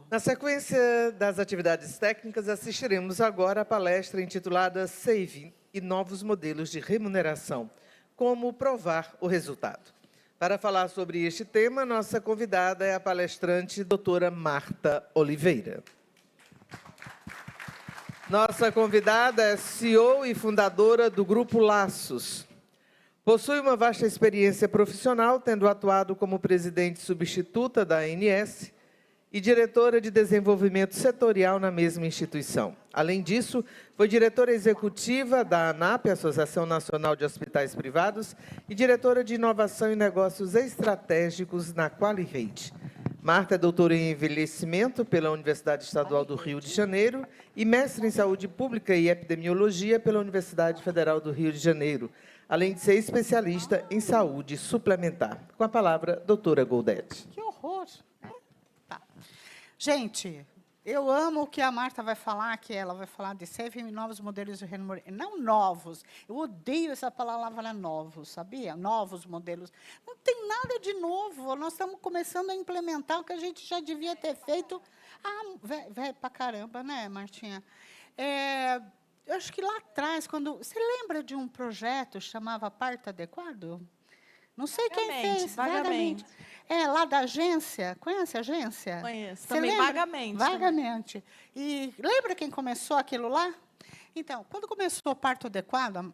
Na sequência das atividades técnicas, assistiremos agora a palestra intitulada Saving e Novos Modelos de Remuneração. Como provar o resultado? Para falar sobre este tema, nossa convidada é a palestrante doutora Marta Oliveira. Nossa convidada é CEO e fundadora do Grupo Laços. Possui uma vasta experiência profissional, tendo atuado como presidente substituta da ANS e diretora de desenvolvimento setorial na mesma instituição. Além disso, foi diretora executiva da ANAP, Associação Nacional de Hospitais Privados, e diretora de inovação e negócios estratégicos na QualiRate. Marta é doutora em envelhecimento pela Universidade Estadual do Rio de Janeiro e mestre em saúde pública e epidemiologia pela Universidade Federal do Rio de Janeiro, além de ser especialista em saúde suplementar. Com a palavra, doutora Goldete. Que horror! Tá. Gente, eu amo o que a Marta vai falar, que ela vai falar de saving e novos modelos de remuneração. Não novos, eu odeio essa palavra novos, sabia? Novos modelos. Não tem nada de novo, nós estamos começando a implementar o que a gente já devia ter feito. Velho pra caramba, né, Martinha? Eu acho que lá atrás, quando... Você lembra de um projeto que chamava Parto Adequado? Não sei quem fez. Vagamente. Lá da agência. Conhece a agência? Conheço. Você Também lembra? vagamente. Vagamente. E lembra quem começou aquilo lá? Então, quando começou o Parto Adequado,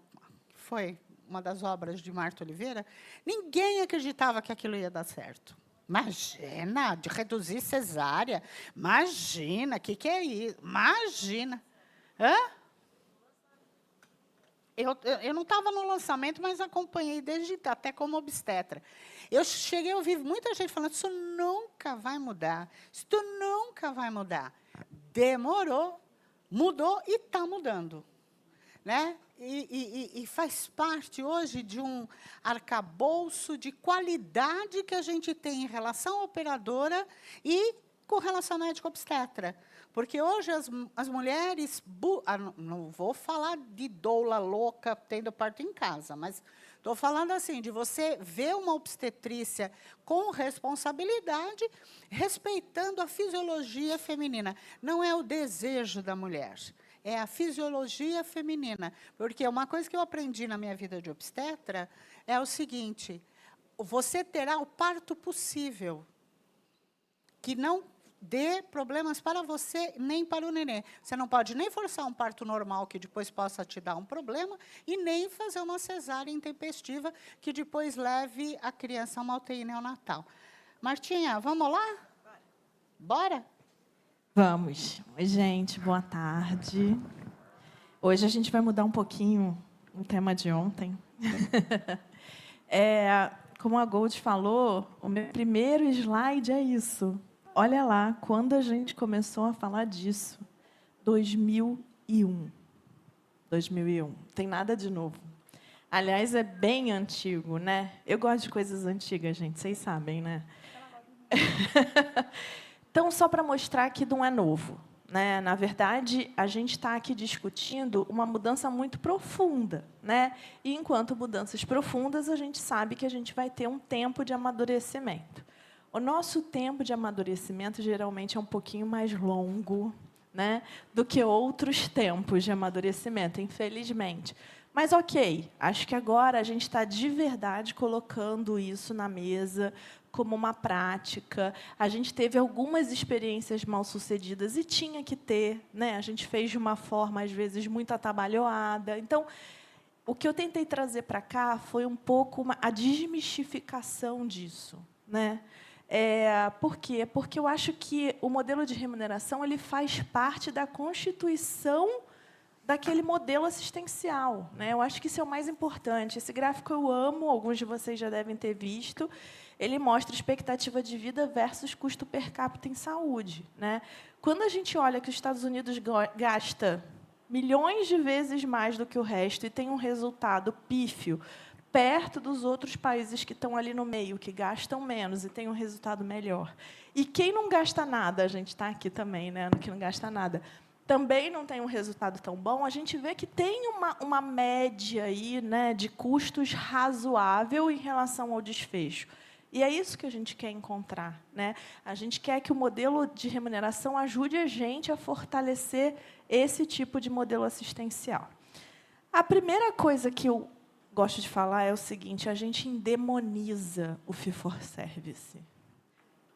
foi uma das obras de Marta Oliveira, ninguém acreditava que aquilo ia dar certo. Imagina, de reduzir cesárea. Imagina, o que é isso? Imagina. Hã? Eu não estava no lançamento, mas acompanhei desde até como obstetra. Eu cheguei a ouvir muita gente falando, isso nunca vai mudar, isso nunca vai mudar. Demorou, mudou e está mudando. Né? E faz parte hoje de um arcabouço de qualidade que a gente tem em relação à operadora e com relação ao médico obstetra. Porque hoje as mulheres... não vou falar de doula louca tendo parto em casa, mas estou falando assim, de você ver uma obstetrícia com responsabilidade, respeitando a fisiologia feminina. Não é o desejo da mulher, é a fisiologia feminina. Porque uma coisa que eu aprendi na minha vida de obstetra é o seguinte, você terá o parto possível, que não dê problemas para você nem para o neném. Você não pode nem forçar um parto normal que depois possa te dar um problema e nem fazer uma cesárea intempestiva que depois leve a criança a uma UTI neonatal. Martinha, vamos lá? Bora? Vamos. Oi, gente, boa tarde. Hoje a gente vai mudar um pouquinho o tema de ontem. Como a Gold falou, o meu primeiro slide é isso. Olha lá, quando a gente começou a falar disso, 2001. 2001. Tem nada de novo. Aliás, é bem antigo, né? Eu gosto de coisas antigas, gente, vocês sabem, né? Então, só para mostrar que não é novo, né? Na verdade, a gente está aqui discutindo uma mudança muito profunda, né? E, enquanto mudanças profundas, a gente sabe que a gente vai ter um tempo de amadurecimento. O nosso tempo de amadurecimento, geralmente, é um pouquinho mais longo, né, do que outros tempos de amadurecimento, infelizmente. Mas, ok, acho que agora a gente está, de verdade, colocando isso na mesa como uma prática. A gente teve algumas experiências mal-sucedidas e tinha que ter, né? A gente fez de uma forma, às vezes, muito atabalhoada. Então, o que eu tentei trazer para cá foi um pouco a desmistificação disso, né? Por quê? Porque eu acho que o modelo de remuneração ele faz parte da constituição daquele modelo assistencial, né? Eu acho que isso é o mais importante. Esse gráfico eu amo, alguns de vocês já devem ter visto. Ele mostra expectativa de vida versus custo per capita em saúde, né? Quando a gente olha que os Estados Unidos gasta milhões de vezes mais do que o resto e tem um resultado pífio, perto dos outros países que estão ali no meio, que gastam menos e têm um resultado melhor. E quem não gasta nada, a gente está aqui também, né, que não gasta nada, também não tem um resultado tão bom, a gente vê que tem uma média aí, né, de custos razoável em relação ao desfecho. E é isso que a gente quer encontrar, né? A gente quer que o modelo de remuneração ajude a gente a fortalecer esse tipo de modelo assistencial. A primeira coisa que eu gosto de falar é o seguinte: a gente endemoniza o fee-for-service.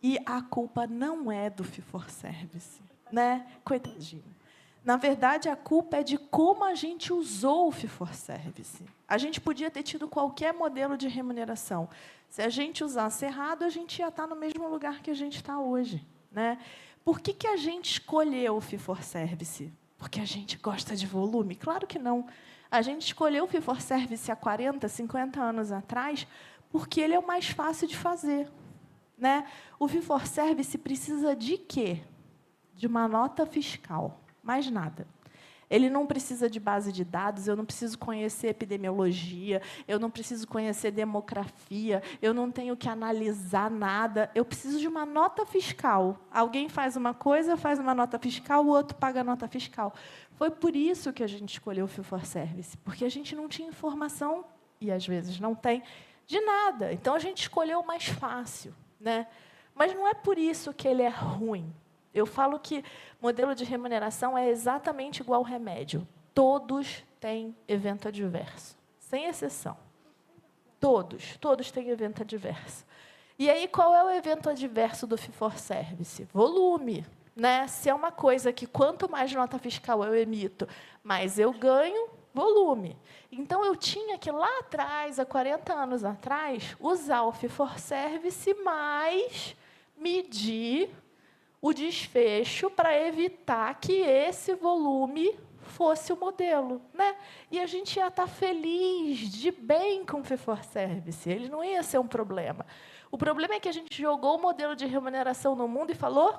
E a culpa não é do fee-for-service, né? Coitadinho. Na verdade, a culpa é de como a gente usou o fee-for-service. A gente podia ter tido qualquer modelo de remuneração. Se a gente usasse errado, a gente ia estar no mesmo lugar que a gente está hoje, né? Por que a gente escolheu o fee-for-service? Porque a gente gosta de volume? Claro que não. A gente escolheu o fee-for-service há 40, 50 anos atrás porque ele é o mais fácil de fazer, né? O fee-for-service precisa de quê? De uma nota fiscal, mais nada. Ele não precisa de base de dados, eu não preciso conhecer epidemiologia, eu não preciso conhecer demografia, eu não tenho que analisar nada, eu preciso de uma nota fiscal. Alguém faz uma coisa, faz uma nota fiscal, o outro paga a nota fiscal. Foi por isso que a gente escolheu o fee-for-service, porque a gente não tinha informação, e às vezes não tem, de nada. Então, a gente escolheu o mais fácil, né? Mas não é por isso que ele é ruim. Eu falo que modelo de remuneração é exatamente igual ao remédio. Todos têm evento adverso, sem exceção. Todos têm evento adverso. E aí, qual é o evento adverso do fee-for-service? Volume, né? Se é uma coisa que quanto mais nota fiscal eu emito, mais eu ganho, volume. Então, eu tinha que, lá atrás, há 40 anos atrás, usar o fee-for-service mais medir o desfecho para evitar que esse volume fosse o modelo, né? E a gente ia estar feliz, de bem com o fee-for-service. Ele não ia ser um problema. O problema é que a gente jogou o modelo de remuneração no mundo e falou,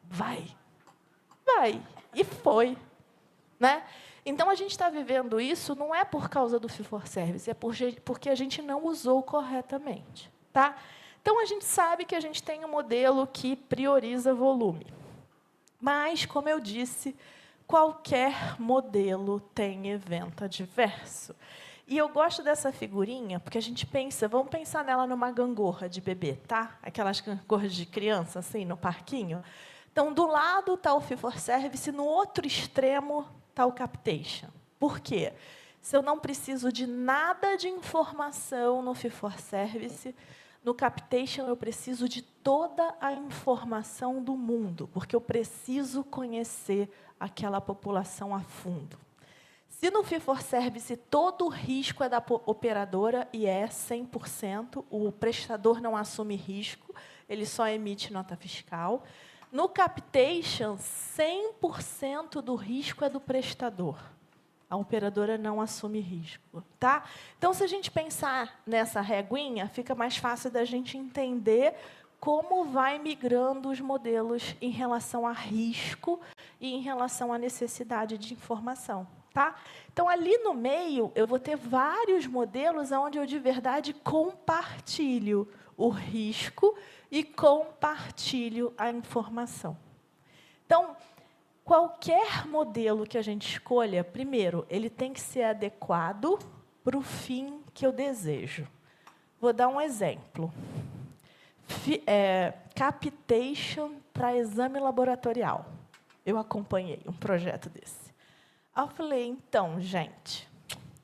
vai. E foi, né? Então, a gente está vivendo isso não é por causa do fee-for-service, é porque a gente não usou corretamente, tá? Então, a gente sabe que a gente tem um modelo que prioriza volume. Mas, como eu disse, qualquer modelo tem evento adverso. E eu gosto dessa figurinha, porque a gente pensa, vamos pensar nela numa gangorra de bebê, tá? Aquelas gangorras de criança, assim, no parquinho. Então, do lado está o fee-for-service, no outro extremo está o capitation. Por quê? Se eu não preciso de nada de informação no fee-for-service, no capitation, eu preciso de toda a informação do mundo, porque eu preciso conhecer aquela população a fundo. Se no fee-for-service todo o risco é da operadora, e é 100%, o prestador não assume risco, ele só emite nota fiscal. No capitation, 100% do risco é do prestador. A operadora não assume risco, tá? Então, se a gente pensar nessa reguinha, fica mais fácil da gente entender como vai migrando os modelos em relação a risco e em relação à necessidade de informação, tá? Então, ali no meio, eu vou ter vários modelos onde eu, de verdade, compartilho o risco e compartilho a informação. Então, qualquer modelo que a gente escolha, primeiro, ele tem que ser adequado para o fim que eu desejo. Vou dar um exemplo. Capitation para exame laboratorial. Eu acompanhei um projeto desse. Aí eu falei, então, gente,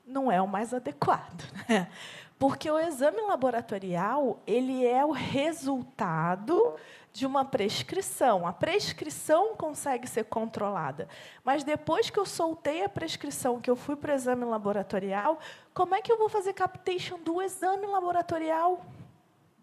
não é o mais adequado, né? Porque o exame laboratorial, ele é o resultado de uma prescrição. A prescrição consegue ser controlada. Mas depois que eu soltei a prescrição, que eu fui para o exame laboratorial, como é que eu vou fazer capitation do exame laboratorial?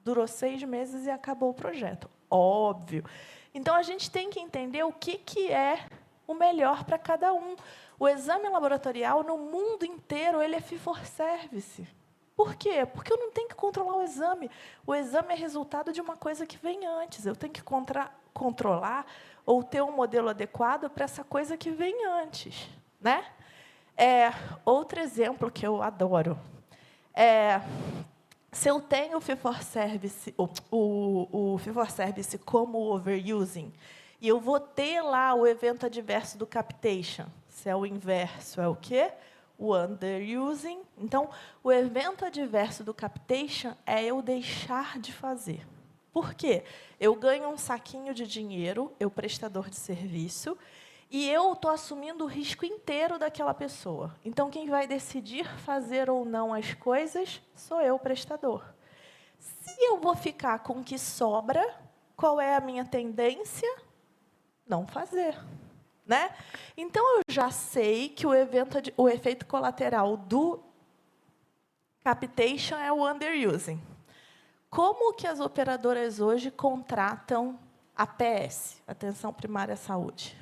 Durou 6 meses e acabou o projeto. Óbvio. Então, a gente tem que entender o que é o melhor para cada um. O exame laboratorial, no mundo inteiro, ele é fee-for-service. Por quê? Porque eu não tenho que controlar o exame. O exame é resultado de uma coisa que vem antes. Eu tenho que controlar ou ter um modelo adequado para essa coisa que vem antes, né? Outro exemplo que eu adoro. Se eu tenho o fee-for-service, o fee-for-service como overusing, e eu vou ter lá o evento adverso do capitation, se é o inverso, é o quê? o underusing. Então, o evento adverso do capitation é eu deixar de fazer. Por quê? Eu ganho um saquinho de dinheiro, eu prestador de serviço, e eu estou assumindo o risco inteiro daquela pessoa. Então, quem vai decidir fazer ou não as coisas sou eu, prestador. Se eu vou ficar com o que sobra, qual é a minha tendência? Não fazer. Né? Então, eu já sei que o efeito colateral do capitation é o underusing. Como que as operadoras hoje contratam APS, Atenção Primária à Saúde?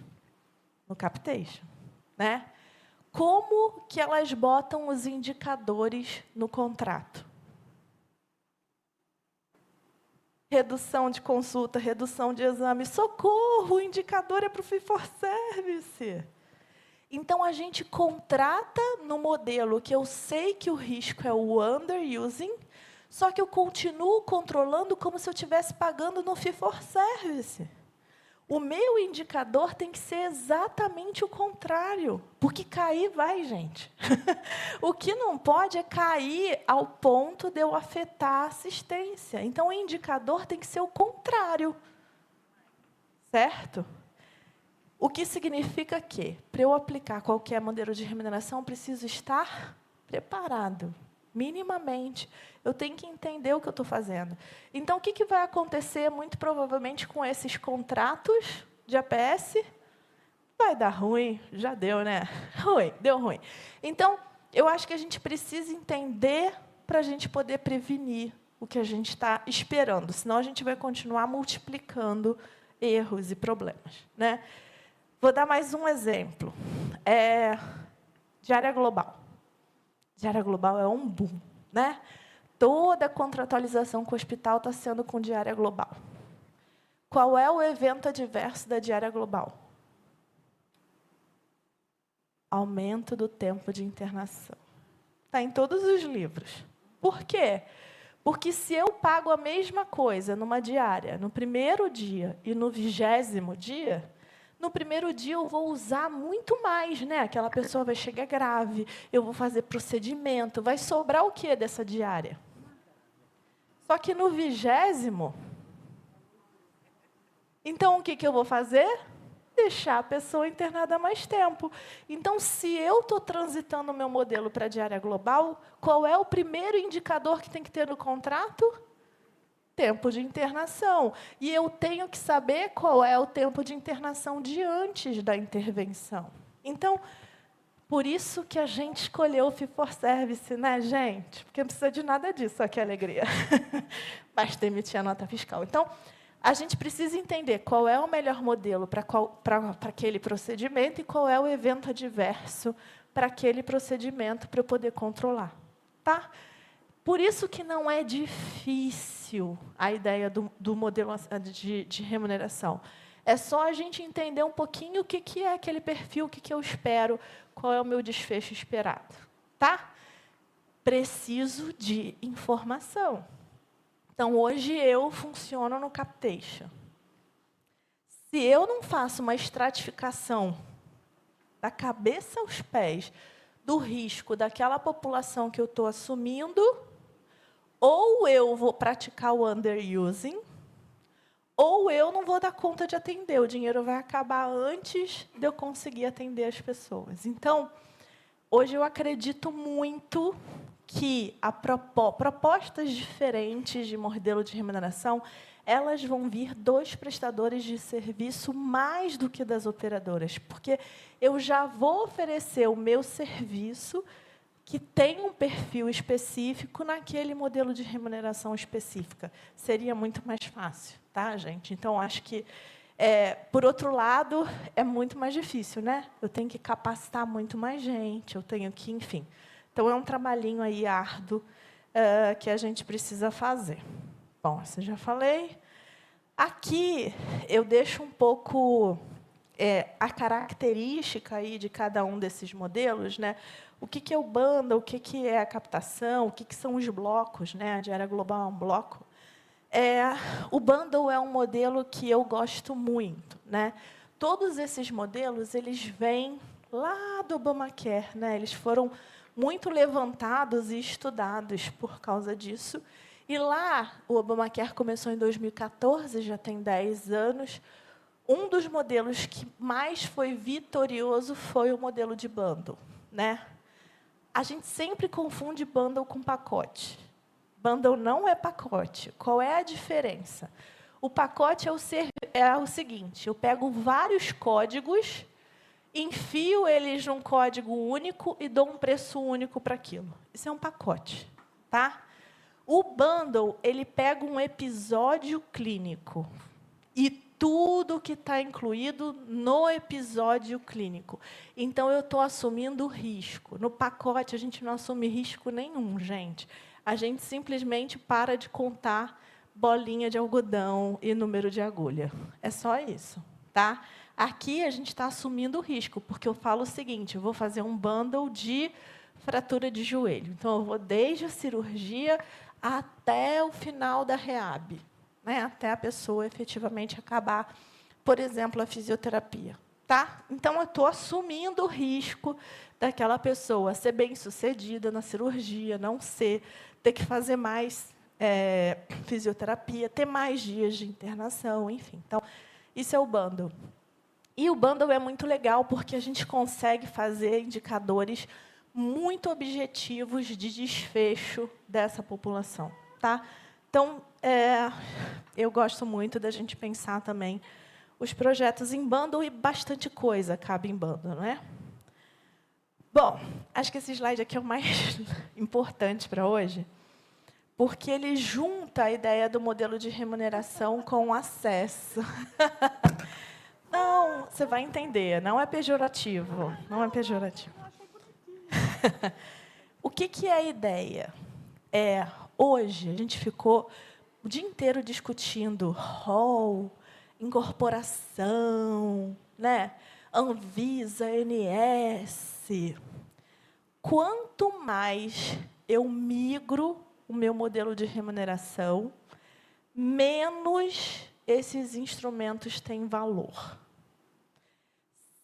No capitation. Né? Como que elas botam os indicadores no contrato? Redução de consulta, redução de exame. Socorro, o indicador é para o fee for service. Então, a gente contrata no modelo que eu sei que o risco é o underusing, só que eu continuo controlando como se eu estivesse pagando no fee for service. O meu indicador tem que ser exatamente o contrário, porque cair vai, gente. O que não pode é cair ao ponto de eu afetar a assistência. Então, o indicador tem que ser o contrário. Certo? O que significa que, para eu aplicar qualquer modelo de remuneração, eu preciso estar preparado. Minimamente, eu tenho que entender o que eu estou fazendo. Então, o que vai acontecer, muito provavelmente, com esses contratos de APS? Vai dar ruim, já deu, né? Deu ruim. Então, eu acho que a gente precisa entender para a gente poder prevenir o que a gente está esperando, senão a gente vai continuar multiplicando erros e problemas. Né? Vou dar mais um exemplo. Diária global. Diária global é um boom, né? Toda a contratualização com o hospital está sendo com diária global. Qual é o evento adverso da diária global? Aumento do tempo de internação. Está em todos os livros. Por quê? Porque se eu pago a mesma coisa numa diária, no primeiro dia e no 20º dia, no primeiro dia eu vou usar muito mais, né? Aquela pessoa vai chegar grave, eu vou fazer procedimento, vai sobrar o quê dessa diária? Só que no 20º, então o que eu vou fazer? Deixar a pessoa internada mais tempo. Então, se eu estou transitando o meu modelo para a diária global, qual é o primeiro indicador que tem que ter no contrato? Tempo de internação. E eu tenho que saber qual é o tempo de internação de antes da intervenção. Então, por isso que a gente escolheu o fee for service, né, gente? Porque não precisa de nada disso, olha que alegria. Basta emitir a nota fiscal. Então, a gente precisa entender qual é o melhor modelo para aquele procedimento e qual é o evento adverso para aquele procedimento para eu poder controlar. Tá? Por isso que não é difícil a ideia do modelo de remuneração. É só a gente entender um pouquinho o que é aquele perfil, o que eu espero, qual é o meu desfecho esperado. Tá? Preciso de informação. Então, hoje eu funciono no capitation. Se eu não faço uma estratificação da cabeça aos pés do risco daquela população que eu estou assumindo, ou eu vou praticar o underusing, ou eu não vou dar conta de atender. O dinheiro vai acabar antes de eu conseguir atender as pessoas. Então, hoje eu acredito muito que propostas diferentes de modelo de remuneração, elas vão vir dos prestadores de serviço mais do que das operadoras, porque eu já vou oferecer o meu serviço que tem um perfil específico naquele modelo de remuneração específica. Seria muito mais fácil, tá, gente? Então, acho que, por outro lado, é muito mais difícil, né? Eu tenho que capacitar muito mais gente, eu tenho que, enfim. Então, é um trabalhinho aí árduo que a gente precisa fazer. Bom, isso eu já falei. Aqui, eu deixo um pouco a característica aí de cada um desses modelos, né? O que é o bundle, o que é a captação, o que são os blocos, né? A diária global é um bloco. O bundle é um modelo que eu gosto muito, né? Todos esses modelos, eles vêm lá do Obamacare, né? Eles foram muito levantados e estudados por causa disso. E lá, o Obamacare começou em 2014, já tem 10 anos. Um dos modelos que mais foi vitorioso foi o modelo de bundle, né? A gente sempre confunde bundle com pacote. Bundle não é pacote. Qual é a diferença? O pacote é o seguinte, eu pego vários códigos, enfio eles num código único e dou um preço único para aquilo. Isso é um pacote, tá? O bundle, ele pega um episódio clínico e tudo que está incluído no episódio clínico. Então, eu estou assumindo risco. No pacote, a gente não assume risco nenhum, gente. A gente simplesmente para de contar bolinha de algodão e número de agulha. É só isso, tá? Aqui, a gente está assumindo risco, porque eu falo o seguinte, eu vou fazer um bundle de fratura de joelho. Então, eu vou desde a cirurgia até o final da reab, né, até a pessoa efetivamente acabar, por exemplo, a fisioterapia. Tá? Então, eu estou assumindo o risco daquela pessoa ser bem-sucedida na cirurgia, não ser, ter que fazer mais fisioterapia, ter mais dias de internação, enfim. Então, isso é o bundle. E o bundle é muito legal, porque a gente consegue fazer indicadores muito objetivos de desfecho dessa população. Tá? Então, eu gosto muito da gente pensar também os projetos em bundle e bastante coisa cabe em bundle, não é? Bom, acho que esse slide aqui é o mais importante para hoje, porque ele junta a ideia do modelo de remuneração com o acesso. Não, você vai entender, não é pejorativo, não é pejorativo. O que é a ideia? Hoje, a gente ficou o dia inteiro discutindo rol, incorporação, né? Anvisa, ANS. Quanto mais eu migro o meu modelo de remuneração, menos esses instrumentos têm valor.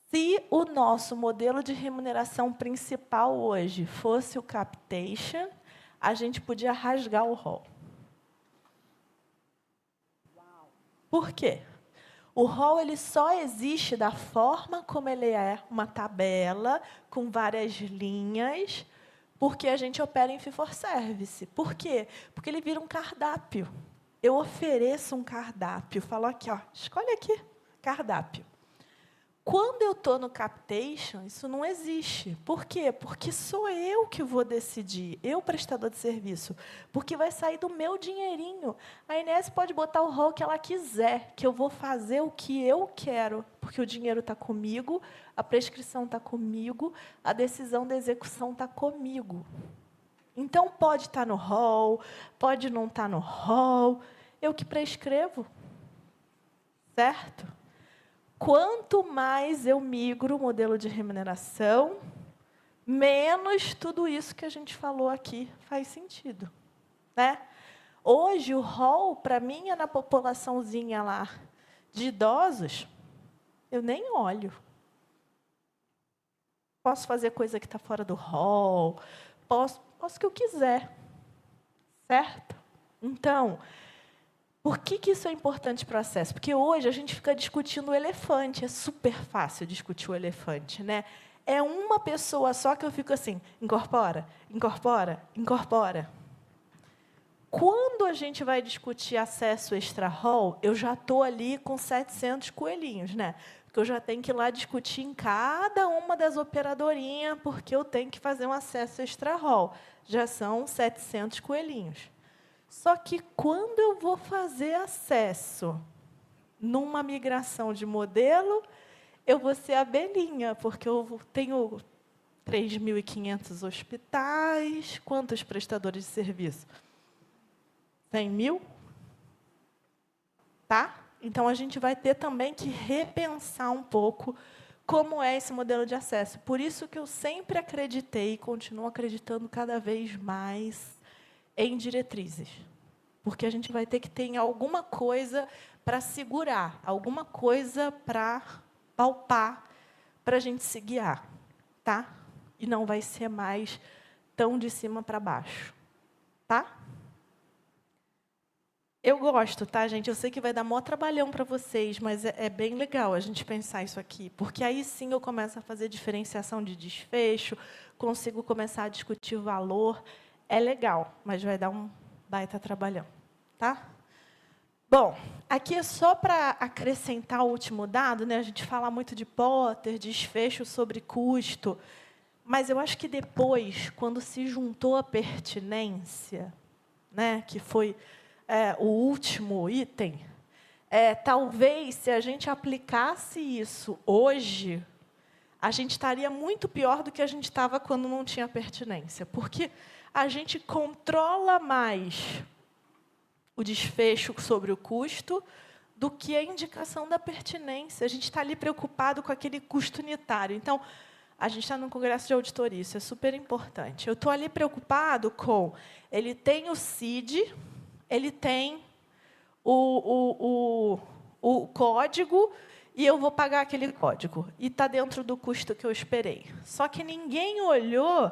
Se o nosso modelo de remuneração principal hoje fosse o capitation, a gente podia rasgar o rol. Por quê? O rol ele só existe da forma como ele é, uma tabela com várias linhas, porque a gente opera em fee-for-service. Por quê? Porque ele vira um cardápio. Eu ofereço um cardápio, falo aqui, ó, escolhe aqui, cardápio. Quando eu estou no capitation, isso não existe. Por quê? Porque sou eu que vou decidir, eu, prestador de serviço, porque vai sair do meu dinheirinho. A Inés pode botar o rol que ela quiser, que eu vou fazer o que eu quero, porque o dinheiro está comigo, a prescrição está comigo, a decisão da execução está comigo. Então, pode estar no rol, pode não estar no rol, eu que prescrevo. Certo? Quanto mais eu migro o modelo de remuneração, menos tudo isso que a gente falou aqui faz sentido. Né? Hoje, o rol, para mim, é na populaçãozinha lá de idosos, eu nem olho. Posso fazer coisa que está fora do rol, posso o que eu quiser. Certo? Então, por que isso é importante para o acesso? Porque hoje a gente fica discutindo o elefante, é super fácil discutir o elefante, né? É uma pessoa só que eu fico assim, incorpora, incorpora, incorpora. Quando a gente vai discutir acesso extra-rol, eu já estou ali com 700 coelhinhos, né? Porque eu já tenho que ir lá discutir em cada uma das operadorinhas, porque eu tenho que fazer um acesso extra-rol. Já são 700 coelhinhos. Só que, quando eu vou fazer acesso numa migração de modelo, eu vou ser abelhinha, porque eu tenho 3.500 hospitais. Quantos prestadores de serviço? 100.000? Tá? Então, a gente vai ter também que repensar um pouco como é esse modelo de acesso. Por isso que eu sempre acreditei e continuo acreditando cada vez mais em diretrizes, porque a gente vai ter que ter alguma coisa para segurar, alguma coisa para palpar, para a gente se guiar. tá? E não vai ser mais tão de cima para baixo, tá? Eu gosto, tá, gente? Eu sei que vai dar maior trabalhão para vocês, mas é bem legal a gente pensar isso aqui, porque aí sim eu começo a fazer diferenciação de desfecho, consigo começar a discutir o valor. É legal, mas vai dar um baita trabalhão, tá? Bom, aqui é só para acrescentar o último dado, né? A gente fala muito de Potter, desfecho sobre custo, mas eu acho que depois, quando se juntou a pertinência, né, que foi o último item, talvez, se a gente aplicasse isso hoje, a gente estaria muito pior do que a gente estava quando não tinha pertinência, porque a gente controla mais o desfecho sobre o custo do que a indicação da pertinência. A gente está ali preocupado com aquele custo unitário. Então, a gente está num congresso de auditoria, isso é super importante. Eu estou ali preocupado com... Ele tem o CID, ele tem o código, e eu vou pagar aquele código. E está dentro do custo que eu esperei. Só que ninguém olhou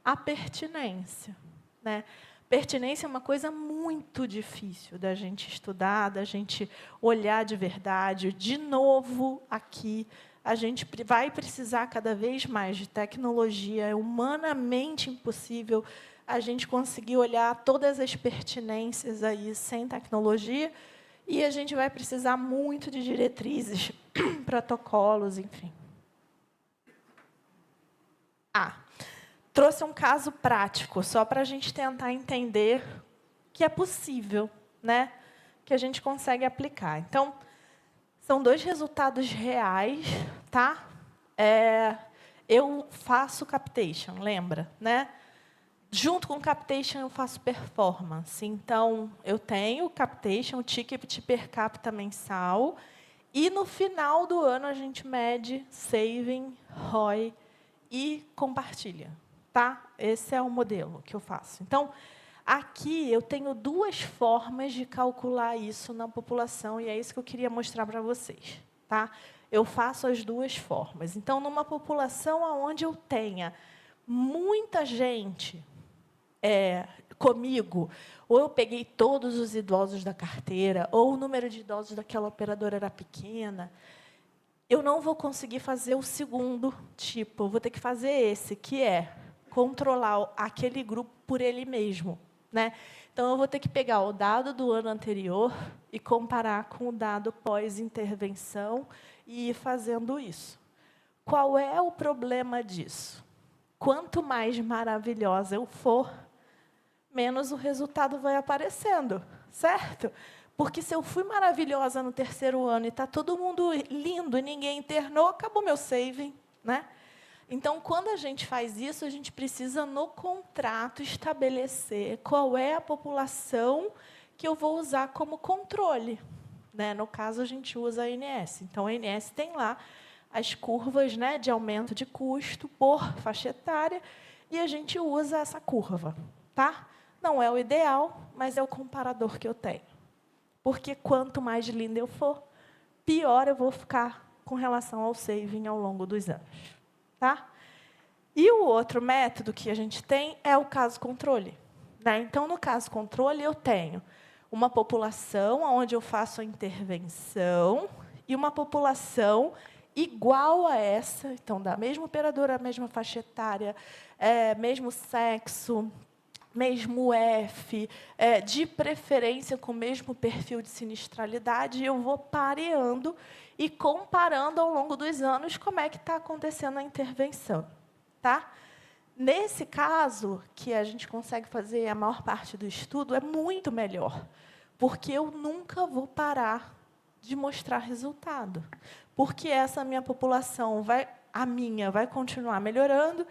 a pertinência, né? Pertinência é uma coisa muito difícil da gente estudar, da gente olhar de verdade. De novo, aqui, a gente vai precisar cada vez mais de tecnologia. É humanamente impossível a gente conseguir olhar todas as pertinências aí sem tecnologia, e a gente vai precisar muito de diretrizes, protocolos, enfim. Trouxe um caso prático, só para a gente tentar entender que é possível, né? Que a gente consegue aplicar. Então, são 2 resultados reais, tá? Eu faço captation, lembra, né? Junto com captation, eu faço performance. Então, eu tenho captation, o ticket per capita mensal, e, no final do ano, a gente mede saving, ROI e compartilha. Tá? Esse é o modelo que eu faço. Então, aqui eu tenho 2 formas de calcular isso na população, e é isso que eu queria mostrar para vocês. Tá? Eu faço as 2 formas. Então, numa população onde eu tenha muita gente comigo, ou eu peguei todos os idosos da carteira, ou o número de idosos daquela operadora era pequena, eu não vou conseguir fazer o segundo tipo, eu vou ter que fazer esse, que é controlar aquele grupo por ele mesmo, né? Então, eu vou ter que pegar o dado do ano anterior e comparar com o dado pós-intervenção e ir fazendo isso. Qual é o problema disso? Quanto mais maravilhosa eu for, menos o resultado vai aparecendo, certo? Porque se eu fui maravilhosa no 3º ano e está todo mundo lindo e ninguém internou, acabou meu saving, né? Então, quando a gente faz isso, a gente precisa, no contrato, estabelecer qual é a população que eu vou usar como controle, né? No caso, a gente usa a ANS. Então, a ANS tem lá as curvas, né, de aumento de custo por faixa etária, e a gente usa essa curva. Tá? Não é o ideal, mas é o comparador que eu tenho. Porque quanto mais linda eu for, pior eu vou ficar com relação ao saving ao longo dos anos. Tá? E o outro método que a gente tem é o caso controle, né? Então, no caso controle, eu tenho uma população onde eu faço a intervenção e uma população igual a essa, então, da mesma operadora, mesma faixa etária, mesmo sexo, mesmo F, de preferência com o mesmo perfil de sinistralidade, eu vou pareando e comparando ao longo dos anos como é que está acontecendo a intervenção. Tá? Nesse caso, que a gente consegue fazer a maior parte do estudo, é muito melhor, porque eu nunca vou parar de mostrar resultado. Porque essa minha população, a minha, vai continuar melhorando,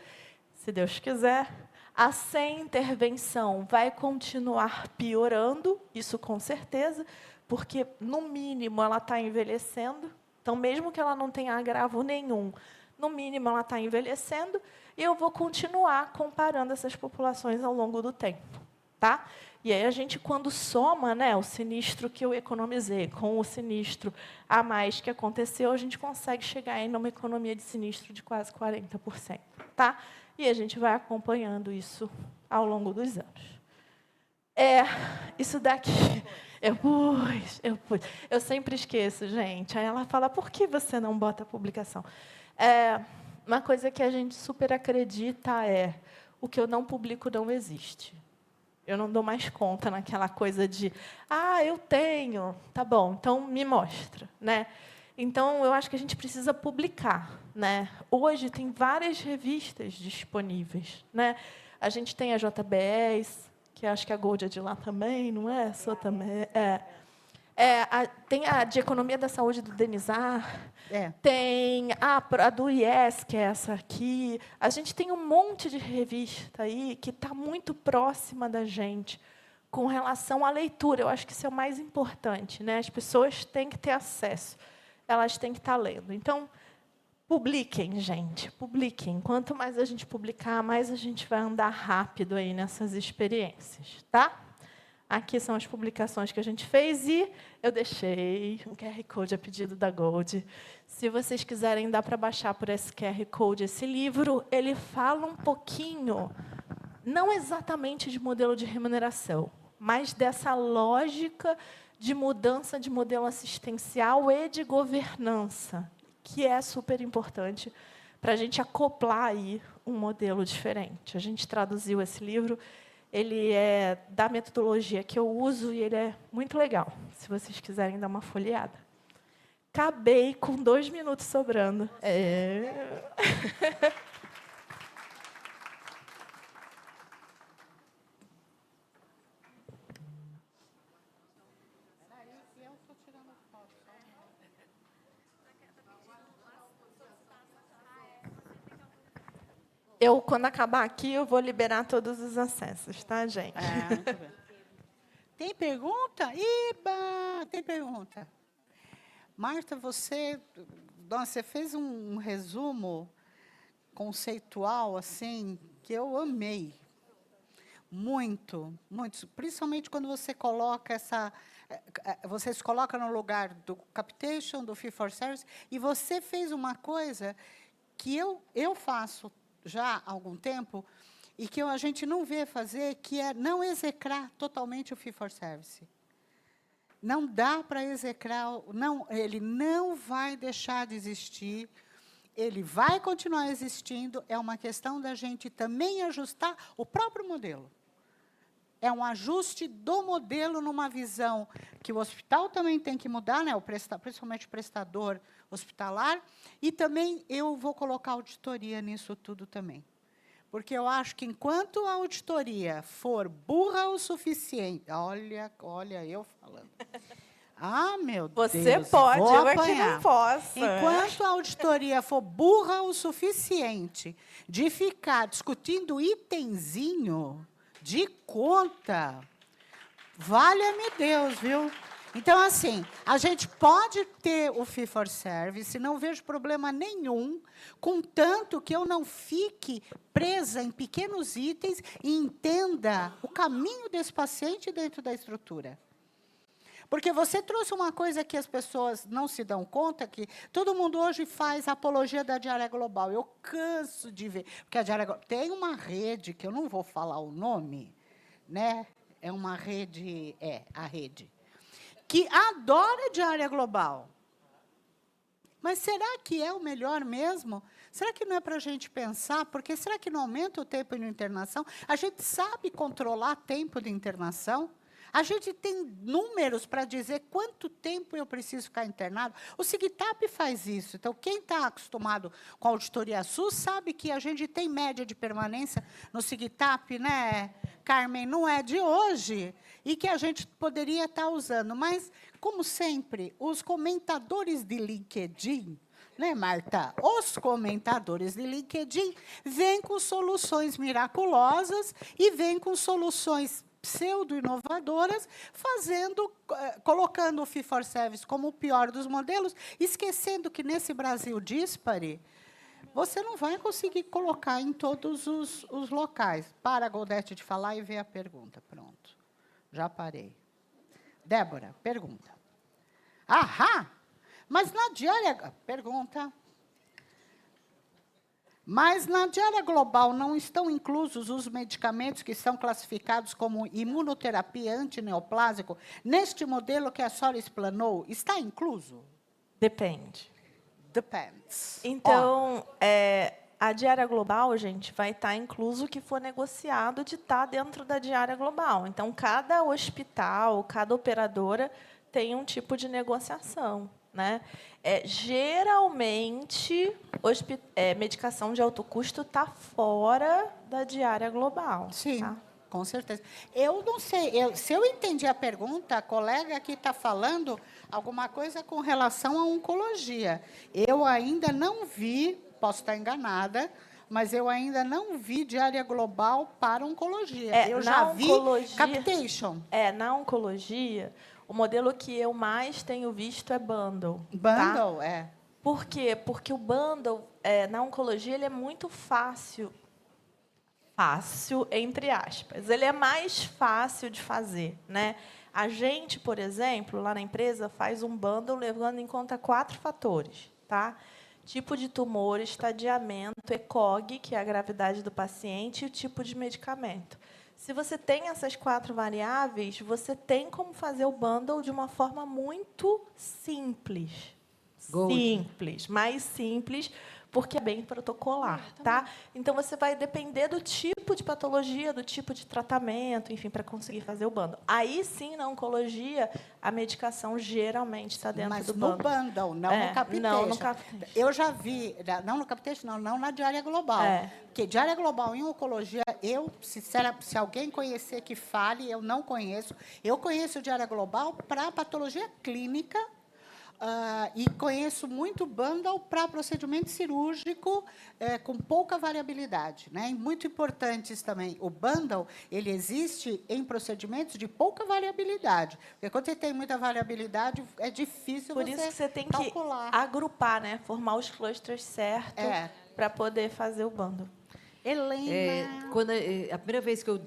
se Deus quiser. A sem intervenção vai continuar piorando, isso com certeza, porque, no mínimo, ela está envelhecendo. Então, mesmo que ela não tenha agravo nenhum, no mínimo, ela está envelhecendo, e eu vou continuar comparando essas populações ao longo do tempo. tá? E aí a gente, quando soma, né, o sinistro que eu economizei com o sinistro a mais que aconteceu, a gente consegue chegar aí numa economia de sinistro de quase 40%, tá? E a gente vai acompanhando isso ao longo dos anos. Isso daqui... Eu sempre esqueço, gente. Aí ela fala, por que você não bota a publicação? Uma coisa que a gente super acredita é, o que eu não publico não existe. Eu não dou mais conta naquela coisa de, eu tenho, tá bom, então me mostra, né? Então, eu acho que a gente precisa publicar, né? Hoje tem várias revistas disponíveis, né? A gente tem a JBS, que acho que a Gold é de lá também, não é? Sou também. Tem a de Economia da Saúde do Denizar, tem a do IES, que é essa aqui. A gente tem um monte de revista aí que está muito próxima da gente com relação à leitura. Eu acho que isso é o mais importante, né? As pessoas têm que ter acesso, elas têm que estar lendo. Então, publiquem, gente, publiquem. Quanto mais a gente publicar, mais a gente vai andar rápido aí nessas experiências, tá? Aqui são as publicações que a gente fez e eu deixei um QR Code a pedido da Gold. Se vocês quiserem, dá para baixar por esse QR Code esse livro. Ele fala um pouquinho, não exatamente de modelo de remuneração, mas dessa lógica de mudança de modelo assistencial e de governança, que é super importante para a gente acoplar aí um modelo diferente. A gente traduziu esse livro. Ele é da metodologia que eu uso e ele é muito legal, se vocês quiserem dar uma folheada. Acabei com 2 minutos sobrando. Quando acabar aqui, eu vou liberar todos os acessos, tá, gente? Muito bem. Tem pergunta? Iba! Tem pergunta. Marta, você fez um resumo conceitual, assim, que eu amei. Muito, muito. Principalmente quando você coloca você se coloca no lugar do capitation, do fee for service, e você fez uma coisa que eu faço já há algum tempo, e que a gente não vê fazer, que é não execrar totalmente o fee for service. Não dá para execrar, ele não vai deixar de existir, ele vai continuar existindo, é uma questão da gente também ajustar o próprio modelo. É um ajuste do modelo numa visão que o hospital também tem que mudar, né? Principalmente o prestador hospitalar, e também eu vou colocar auditoria nisso tudo também. Porque eu acho que, enquanto a auditoria for burra o suficiente... Olha eu falando. Meu Deus, você pode, vou eu apanhar. aqui não posso. Enquanto a auditoria for burra o suficiente de ficar discutindo itemzinho de conta, valha-me Deus, viu? Então, assim, a gente pode ter o fee for service, não vejo problema nenhum, contanto que eu não fique presa em pequenos itens e entenda o caminho desse paciente dentro da estrutura. Porque você trouxe uma coisa que as pessoas não se dão conta, que todo mundo hoje faz apologia da diária global. Eu canso de ver, porque a diária global... Tem uma rede, que eu não vou falar o nome, né? É uma rede, a rede, que adora a diária global. Mas será que é o melhor mesmo? Será que não é para a gente pensar? Porque será que não aumenta o tempo de internação? A gente sabe controlar tempo de internação? A gente tem números para dizer quanto tempo eu preciso ficar internado. O SIGTAP faz isso. Então, quem está acostumado com a auditoria SUS sabe que a gente tem média de permanência no SIGTAP, né, Carmen? Não é de hoje. E que a gente poderia estar usando. Mas, como sempre, os comentadores de LinkedIn, né, Marta? Os comentadores de LinkedIn vêm com soluções miraculosas e vêm com soluções pseudo-inovadoras, colocando o fee for service como o pior dos modelos, esquecendo que, nesse Brasil díspare, você não vai conseguir colocar em todos os locais. Para, Goldete, de falar e ver a pergunta. Pronto. Já parei. Débora, pergunta. Ahá! Mas na diária... Pergunta. Mas na diária global não estão inclusos os medicamentos que são classificados como imunoterapia antineoplásico? Neste modelo que a senhora explanou, está incluso? Depende. Depends. Então, a diária global, gente, vai estar incluso o que for negociado de estar dentro da diária global. Então, cada hospital, cada operadora tem um tipo de negociação, né? Geralmente, medicação de alto custo está fora da diária global. Sim, tá? com certeza. Eu não sei, se eu entendi a pergunta, a colega aqui está falando alguma coisa com relação à oncologia. Eu ainda não vi, posso estar enganada, mas eu ainda não vi diária global para oncologia. Eu já vi capitation. Na oncologia, o modelo que eu mais tenho visto é bundle. Bundle, tá? Por quê? Porque o bundle, na oncologia, ele é muito fácil, entre aspas. Ele é mais fácil de fazer, né? A gente, por exemplo, lá na empresa, faz um bundle levando em conta 4 fatores, tá? Tipo de tumor, estadiamento, ECOG, que é a gravidade do paciente, e o tipo de medicamento. Se você tem essas 4 variáveis, você tem como fazer o bundle de uma forma muito simples. Mais simples, porque é bem protocolar, tá? Então, você vai depender do tipo de patologia, do tipo de tratamento, enfim, para conseguir fazer o bundle. Aí, sim, na oncologia, a medicação geralmente está dentro do bundle. Mas no bundle, não no capitation. Não no capitation. Eu já vi, não no capitation, não na diária global. Porque diária global em oncologia, se alguém conhecer que fale, eu não conheço. Eu conheço diária global para patologia clínica, e conheço muito bundle para procedimento cirúrgico com pouca variabilidade, né? E muito importantes também. O bundle ele existe em procedimentos de pouca variabilidade. Porque quando você tem muita variabilidade, é difícil Por isso que você tem calcular. Que agrupar, né? Formar os clusters certos para poder fazer o bundle. Helena. A primeira vez que eu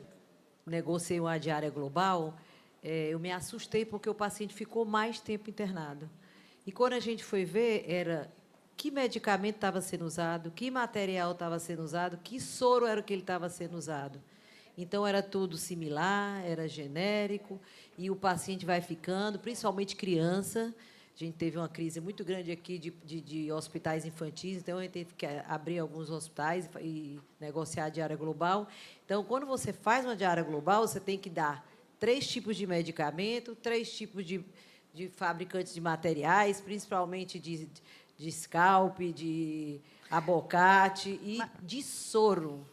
negociei uma diária global, eu me assustei porque o paciente ficou mais tempo internado. E, quando a gente foi ver, era que medicamento estava sendo usado, que material estava sendo usado, que soro era o que ele estava sendo usado. Então, era tudo similar, era genérico, e o paciente vai ficando, principalmente criança. A gente teve uma crise muito grande aqui de hospitais infantis, então, a gente teve que abrir alguns hospitais e negociar a diária global. Então, quando você faz uma diária global, você tem que dar 3 tipos de medicamento, 3 tipos de fabricantes de materiais, principalmente de scalp, de abocate e de soro.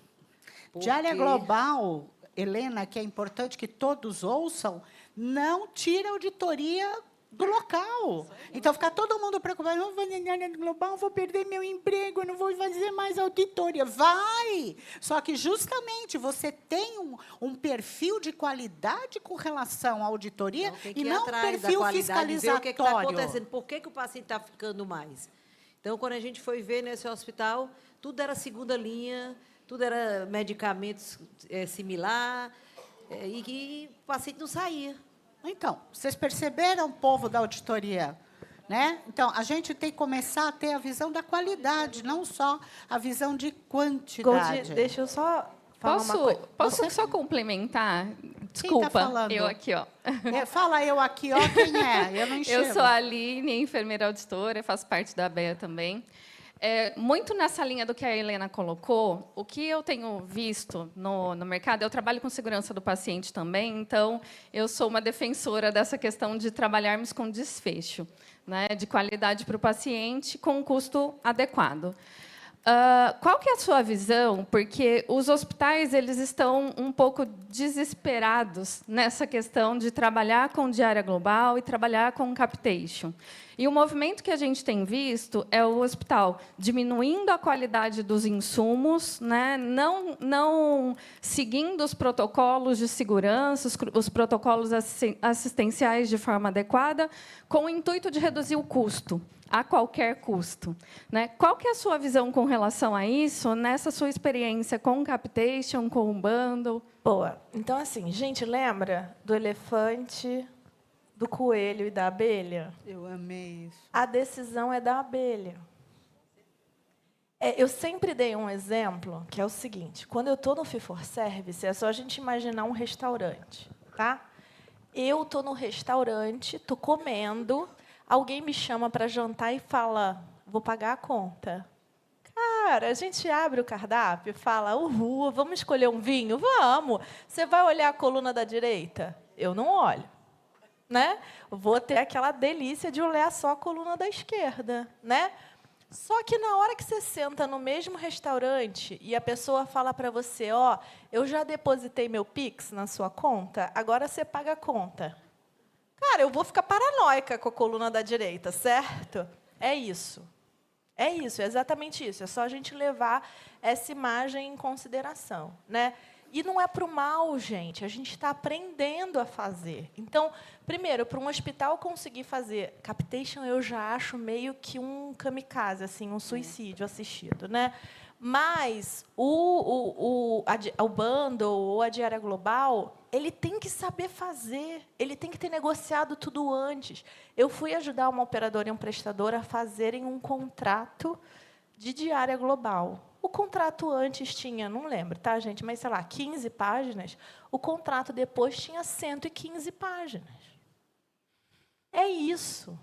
Diária global, Helena, que é importante que todos ouçam, não tira auditoria do local. Então, fica todo mundo preocupado, não vou fazer diária global, vou perder meu emprego, não vou fazer mais auditoria. Vai! Só que, justamente, você tem um perfil de qualidade com relação à auditoria e não um perfil fiscalizatório. O que está acontecendo? Por que o paciente está ficando mais? Então, quando a gente foi ver nesse hospital, tudo era segunda linha, tudo era medicamentos similar, e o paciente não saía. Então, vocês perceberam, povo da auditoria? Né? Então, a gente tem que começar a ter a visão da qualidade, não só a visão de quantidade. Gold, deixa eu só falar uma coisa. Posso só complementar? Quem Desculpa, tá falando? eu aqui, ó. Fala eu aqui, ó, quem é? Eu não enxergo. Eu sou a Aline, enfermeira auditora, faço parte da ABEA também. Muito nessa linha do que a Helena colocou, o que eu tenho visto no mercado, eu trabalho com segurança do paciente também, então eu sou uma defensora dessa questão de trabalharmos com desfecho, né, de qualidade para o paciente com um custo adequado. Qual que é a sua visão? Porque os hospitais eles estão um pouco desesperados nessa questão de trabalhar com diária global e trabalhar com capitation. E o movimento que a gente tem visto é o hospital diminuindo a qualidade dos insumos, né? Não seguindo os protocolos de segurança, os protocolos assistenciais de forma adequada, com o intuito de reduzir o custo. a qualquer custo, né? Qual que é a sua visão com relação a isso, nessa sua experiência com o Capitation, com o bundle? Boa. Então, assim, gente, lembra do elefante, do coelho e da abelha? Eu amei isso. A decisão é da abelha. Eu sempre dei um exemplo, que é o seguinte. Quando eu estou no Fee for Service, é só a gente imaginar um restaurante, tá? Eu estou no restaurante, estou comendo, alguém me chama para jantar e fala, vou pagar a conta. Cara, a gente abre o cardápio e fala, uhul, vamos escolher um vinho? Vamos. Você vai olhar a coluna da direita? Eu não olho. Né? Vou ter aquela delícia de olhar só a coluna da esquerda. Né? Só que na hora que você senta no mesmo restaurante e a pessoa fala para você, ó, eu já depositei meu Pix na sua conta, agora você paga a conta. Cara, eu vou ficar paranoica com a coluna da direita, certo? É isso. É isso, é exatamente isso. É só a gente levar essa imagem em consideração, né? E não é para o mal, gente. A gente está aprendendo a fazer. Então, primeiro, para um hospital conseguir fazer Capitation, eu já acho meio que um kamikaze, assim, um suicídio assistido, né? Mas o bundle ou a diária global, ele tem que saber fazer, ele tem que ter negociado tudo antes. Eu fui ajudar uma operadora e um prestador a fazerem um contrato de diária global. O contrato antes tinha, não lembro, tá, gente, mas, sei lá, 15 páginas. O contrato depois tinha 115 páginas. É isso.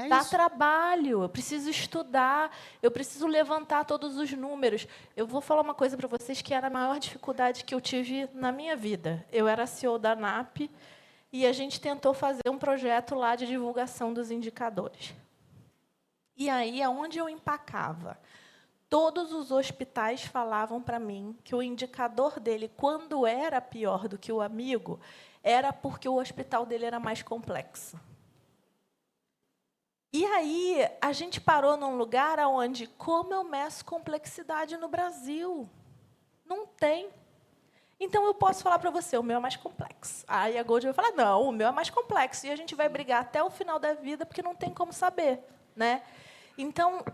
Dá trabalho, eu preciso estudar, eu preciso levantar todos os números. Eu vou falar uma coisa para vocês que era a maior dificuldade que eu tive na minha vida. Eu era CEO da ANAP e a gente tentou fazer um projeto lá de divulgação dos indicadores. E aí, aonde eu empacava? Todos os hospitais falavam para mim que o indicador dele, quando era pior do que o amigo, era porque o hospital dele era mais complexo. E aí, a gente parou num lugar onde, como eu meço complexidade no Brasil? Não tem. Então, eu posso falar para você, o meu é mais complexo. Aí a Gold vai falar, não, o meu é mais complexo. E a gente vai brigar até o final da vida, porque não tem como saber. Né? Então,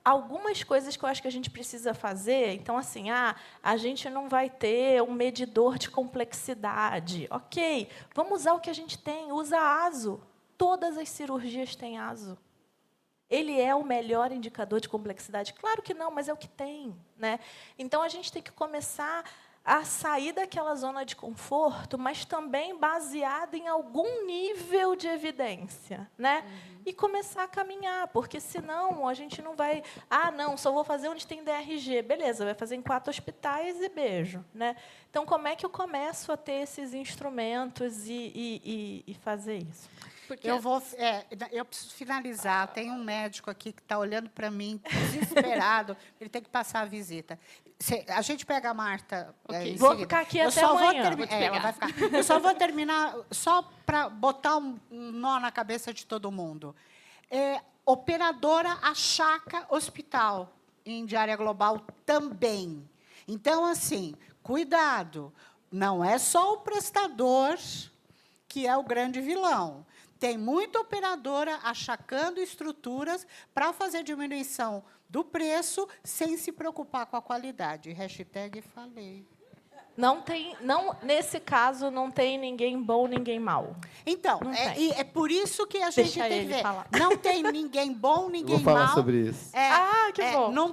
algumas coisas que eu acho que a gente precisa fazer, então, assim, a gente não vai ter um medidor de complexidade. Ok, vamos usar o que a gente tem, usa ASO. Todas as cirurgias têm ASO. Ele é o melhor indicador de complexidade? Claro que não, mas é o que tem. Né? Então, a gente tem que começar a sair daquela zona de conforto, mas também baseada em algum nível de evidência. Né? E começar a caminhar, porque, senão, a gente não vai... não, só vou fazer onde tem DRG. Beleza, vai fazer em 4 hospitais e beijo. Né? Então, como é que eu começo a ter esses instrumentos e fazer isso? Porque eu preciso finalizar. Tem um médico aqui que está olhando para mim, desesperado. Ele tem que passar a visita. A gente pega a Marta. Vou ficar aqui até amanhã. Ela vai ficar. Eu só vou terminar, só para botar um nó na cabeça de todo mundo. Operadora Achaca Hospital, em diária global também. Então, assim, cuidado. Não é só o prestador que é o grande vilão. Tem muita operadora achacando estruturas para fazer diminuição do preço sem se preocupar com a qualidade. Hashtag falei. Nesse caso, não tem ninguém bom, ninguém mau. Então, é por isso que a gente Deixa tem que ver. falar. Não tem ninguém bom, ninguém Vou falar mau. sobre isso. Que bom. Não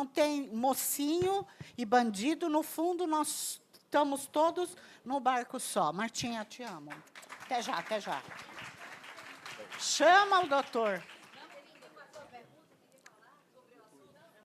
tem mocinho e bandido. No fundo, nós estamos todos no barco só. Martinha, te amo. Até já, até já. Chama o doutor.